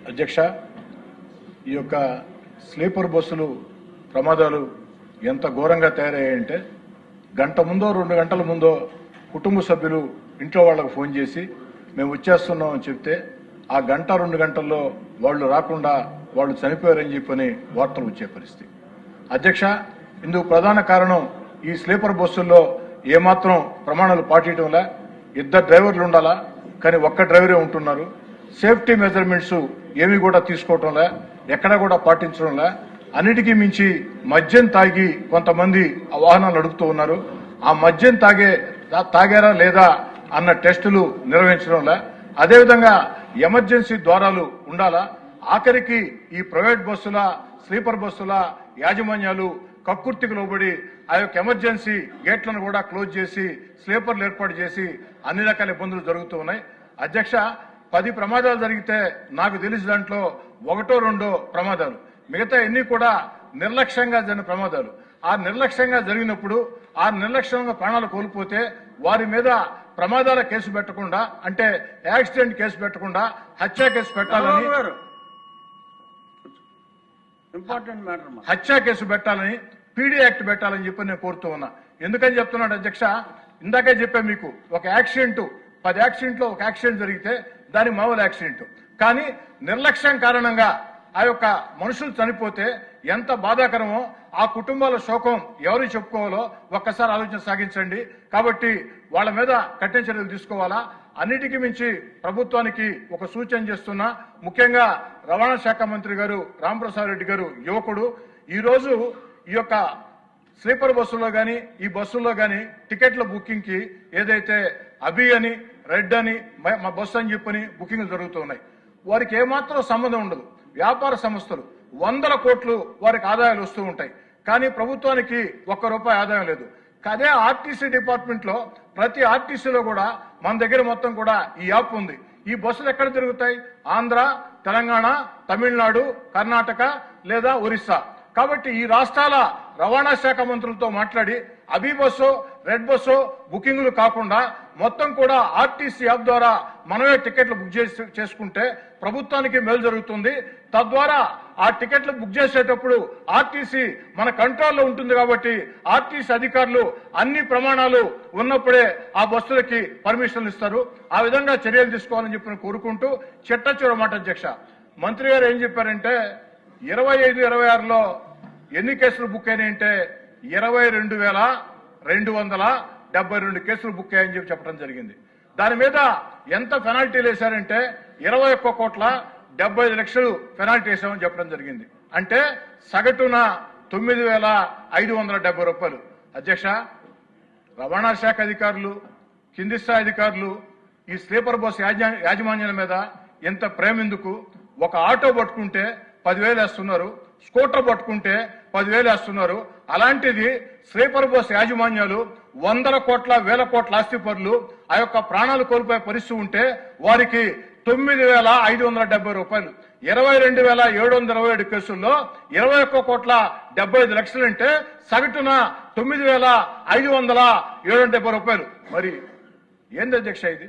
అధ్యక్ష, ఈ యొక్క స్లీపర్ బస్సులు ప్రమాదాలు ఎంత ఘోరంగా తయారయ్యాయంటే గంట ముందో 2 గంటల ముందో కుటుంబ సభ్యులు ఇంట్లో వాళ్ళకు ఫోన్ చేసి మేము వచ్చేస్తున్నాం అని చెప్తే ఆ గంట 2 గంటల్లో వాళ్ళు రాకుండా వాళ్ళు చనిపోయారని చెప్పని వార్తలు వచ్చే పరిస్థితి. అధ్యక్ష, ఇందుకు ప్రధాన కారణం ఈ స్లీపర్ బస్సుల్లో ఏమాత్రం ప్రమాణాలు పాటించడంలా, 2 డ్రైవర్లు ఉండాలా కానీ ఒక్క డ్రైవరే ఉంటున్నారు. సేఫ్టీ మెజర్మెంట్స్ ఏమి కూడా తీసుకోవటంలా, ఎక్కడా కూడా పాటించడంలా. అన్నిటికీ మించి మద్యం తాగి కొంతమంది ఆ వాహనాలు నడుపుతూ ఉన్నారు. ఆ మద్యం తాగారా లేదా అన్న టెస్టులు నిర్వహించడంలా. అదేవిధంగా ఎమర్జెన్సీ ద్వారాలు ఉండాలా. ఆఖరికి ఈ ప్రైవేట్ బస్సుల స్లీపర్ బస్సుల యాజమాన్యాలు కక్కుర్తికి లోబడి ఆ యొక్క ఎమర్జెన్సీ గేట్లను కూడా క్లోజ్ చేసి స్లీపర్లు ఏర్పాటు చేసి అన్ని రకాల ఇబ్బందులు జరుగుతూ ఉన్నాయి. అధ్యక్ష, 10 ప్రమాదాలు జరిగితే నాకు తెలిసి దాంట్లో 1-2 ప్రమాదాలు, మిగతా ఎన్ని కూడా నిర్లక్ష్యంగా జరిగిన ప్రమాదాలు. ఆ నిర్లక్ష్యంగా జరిగినప్పుడు ఆ నిర్లక్ష్యంగా ప్రాణాలు కోల్పోతే వారి మీద ప్రమాదాల కేసు పెట్టకుండా, అంటే యాక్సిడెంట్ కేసు పెట్టకుండా హత్య కేసు పెట్టాలని, ఇంపార్టెంట్ మ్యాటర్ హత్య కేసు పెట్టాలని, పీడీ యాక్ట్ పెట్టాలని చెప్పి నేను కోరుతూ ఉన్నా. ఎందుకని చెప్తున్నాడు అధ్యక్ష, ఇందాకే చెప్పా మీకు, ఒక యాక్సిడెంట్ 10 యాక్సిడెంట్లో ఒక యాక్సిడెంట్ జరిగితే దాని మామూలు యాక్సిడెంట్, కానీ నిర్లక్ష్యం కారణంగా ఆ యొక్క మనుషులు చనిపోతే ఎంత బాధాకరమో, ఆ కుటుంబాల శోకం ఎవరు చెప్పుకోవాలో ఒక్కసారి ఆలోచన సాగించండి. కాబట్టి వాళ్ళ మీద కఠిన చర్యలు తీసుకోవాలా. అన్నిటికీ మించి ప్రభుత్వానికి ఒక సూచన చేస్తున్నా, ముఖ్యంగా రవాణా శాఖ మంత్రి గారు రాంప్రసాద్ రెడ్డి గారు యువకుడు, ఈ రోజు ఈ యొక్క స్లీపర్ బస్సుల్లో గాని ఈ బస్సుల్లో గాని టికెట్ల బుకింగ్ కి ఏదైతే అభి అని, రెడ్ అని, మా బస్సు అని చెప్పని బుకింగ్లు జరుగుతున్నాయి. వారికి ఏమాత్రం సంబంధం ఉండదు. వ్యాపార సంస్థలు 100 కోట్లు వారికి ఆదాయాలు వస్తూ ఉంటాయి, కానీ ప్రభుత్వానికి ₹1 ఆదాయం లేదు. అదే ఆర్టీసీ డిపార్ట్మెంట్ లో ప్రతి ఆర్టీసీలో కూడా మన దగ్గర మొత్తం కూడా ఈ యాప్ ఉంది. ఈ బస్సులు ఎక్కడ తిరుగుతాయి? ఆంధ్ర, తెలంగాణ, తమిళనాడు, కర్ణాటక లేదా ఒరిస్సా. కాబట్టి ఈ రాష్ట్రాల రవాణా శాఖ మంత్రులతో మాట్లాడి అభి బస్సు, రెడ్ బస్సు బుకింగ్లు కాకుండా మొత్తం కూడా ఆర్టీసీ యాప్ ద్వారా మనమే టికెట్లు బుక్ చేసుకుంటే ప్రభుత్వానికి మేలు జరుగుతుంది. తద్వారా ఆ టికెట్లు బుక్ చేసేటప్పుడు ఆర్టీసీ మన కంట్రోల్లో ఉంటుంది. కాబట్టి ఆర్టీసీ అధికారులు అన్ని ప్రమాణాలు ఉన్నప్పుడే ఆ బస్సులకి పర్మిషన్లు ఇస్తారు. ఆ విధంగా చర్యలు తీసుకోవాలని చెప్పి కోరుకుంటూ చిట్ట మాట అధ్యక్ష, మంత్రి గారు ఏం చెప్పారంటే 25-26లో ఎన్ని కేసులు బుక్ అయినాయంటే 22,272 కేసులు బుక్ అయ్యాయని చెప్పడం జరిగింది. దాని మీద ఎంత పెనాల్టీలు వేశారంటే 21,75,00,000 పెనాల్టీ వేసామని చెప్పడం జరిగింది. అంటే సగటున 9,570 రూపాయలు. అధ్యక్ష, రవాణా శాఖ అధికారులు, కింది స్థాయి అధికారులు ఈ స్లీపర్ బస్ యాజమాన్యాల మీద ఎంత ప్రేమ ఎందుకు? ఒక ఆటో పట్టుకుంటే 10,000 వేస్తున్నారు, స్కూటర్ పట్టుకుంటే 10,000 వేస్తున్నారు. అలాంటిది స్లీపర్ బస్ యాజమాన్యాలు 100 కోట్ల 1,000 కోట్ల ఆస్తిపరులు ఆ యొక్క ప్రాణాలు కోల్పోయే పరిస్థితి ఉంటే వారికి 9,570 రూపాయలు. 22,727 కేసుల్లో 21,75,00,000 అంటే సగటున 9,570 రూపాయలు. మరి ఏంది అధ్యక్ష ఇది?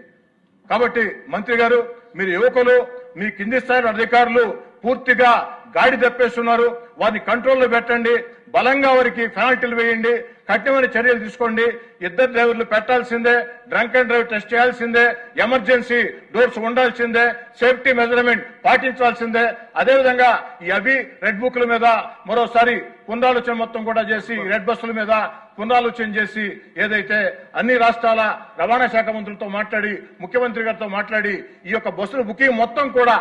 కాబట్టి మంత్రి గారు, మీరు యువకులు, మీ కింది స్థాయి అధికారులు పూర్తిగా గాడి తప్పేస్తున్నారు. వారిని కంట్రోల్లో పెట్టండి, బలంగా వారికి పెనాల్టీలు వేయండి, కఠినమైన చర్యలు తీసుకోండి. 2 డ్రైవర్లు పెట్టాల్సిందే, డ్రంక్ అండ్ డ్రైవ్ టెస్ట్ చేయాల్సిందే, ఎమర్జెన్సీ డోర్స్ ఉండాల్సిందే, సేఫ్టీ మెజర్మెంట్ పాటించాల్సిందే. అదేవిధంగా ఈ అభి రెడ్ బుక్ల మీద మరోసారి పునరాలోచన మొత్తం కూడా చేసి, రెడ్ బస్సుల మీద పునరాలోచన చేసి ఏదైతే అన్ని రాష్ట్రాల రవాణా శాఖ మంత్రులతో మాట్లాడి, ముఖ్యమంత్రి గారితో మాట్లాడి ఈ యొక్క బస్సుల బుకింగ్ మొత్తం కూడా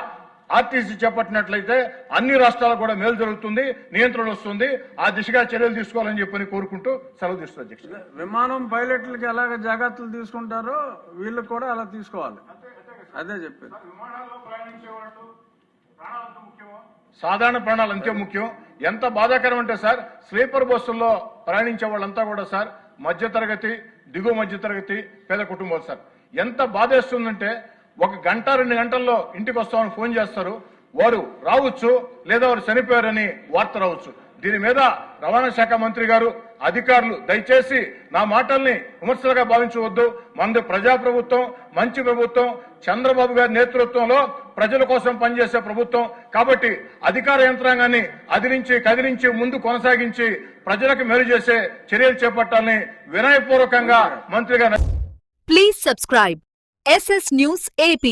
ఆర్టీసీ చేపట్టినట్లయితే అన్ని రాష్ట్రాలకు కూడా మేలు జరుగుతుంది, నియంత్రణ వస్తుంది. ఆ దిశగా చర్యలు తీసుకోవాలని చెప్పని కోరుకుంటూ సెలవు తీసుకున్నారు అధ్యక్ష. విమానం పైలట్లకి ఎలాగ జాగ్రత్తలు తీసుకుంటారో వీళ్ళు కూడా అలా తీసుకోవాలి. అదే చెప్పారు. సాధారణ ప్రాణాలు అంతే ముఖ్యం. ఎంత బాధాకరం అంటే సార్, స్లీపర్ బస్సుల్లో ప్రయాణించే వాళ్ళంతా కూడా సార్ మధ్యతరగతి, దిగువ మధ్యతరగతి, పేద కుటుంబాలు సార్. ఎంత బాధేస్తుందంటే 1 గంట 2 గంటల్లో ఇంటికి వస్తామని ఫోన్ చేస్తారు, వారు రావచ్చు లేదా వారు చనిపోయారని వార్త రావచ్చు. దీని మీద రవాణా శాఖ మంత్రి గారు, అధికారులు దయచేసి నా మాటల్ని విమర్శలుగా భావించవద్దు. మనది ప్రజాప్రభుత్వం, మంచి ప్రభుత్వం. చంద్రబాబు గారి నేతృత్వంలో ప్రజల కోసం పనిచేసే ప్రభుత్వం. కాబట్టి అధికార యంత్రాంగాన్ని అదిరించి కదిలించి ముందు కొనసాగించి ప్రజలకు మేలు చేసే చర్యలు చేపట్టాలని వినయపూర్వకంగా మంత్రిగా. Please subscribe SS News AP.